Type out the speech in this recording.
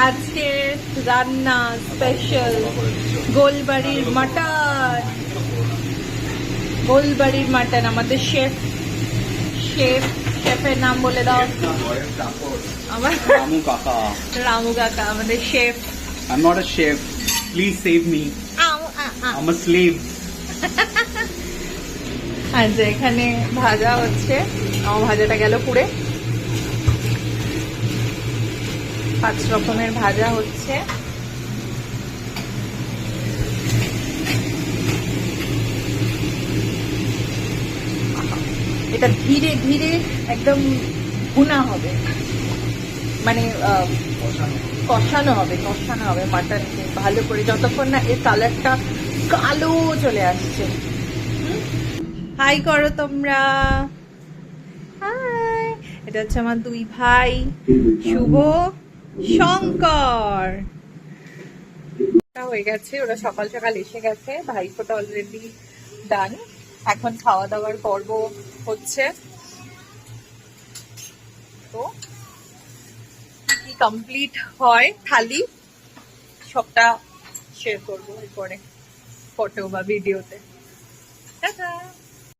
আজকে রান্না special গোলবাড়ির mutton. গোলবাড়ির mutton. আমাদের শেফের নাম বলে দাও। আমার রামু কাকা। রামু কাকা আমাদের chef. I'm not a chef. Please save me. I'm a slave. আচ্ছা, এখানে ভাজা হচ্ছে। আমার ভাজাটা গেল পুড়ে। 5 রকমের ভাজা হচ্ছে। এটা ধীরে ধীরে একদম ভুনা হবে, মানে কষানো হবে মাটনকে ভালো করে, যতক্ষণ না এর কালারটা কালো চলে আসছে। হাই করো তোমরা। হাই। এটা হচ্ছে আমার 2 ভাই, শুভ, শঙ্কর। হয়ে গেছে, ওরা সকাল সকাল এসে গেছে। Bhaiphonta already done. এখন খাওয়া দাওয়ার পর্ব হচ্ছে। তো কি কমপ্লিট হয় থালি সবটা শেয়ার করবো এরপরে ফটো বা ভিডিওতে। টাটা।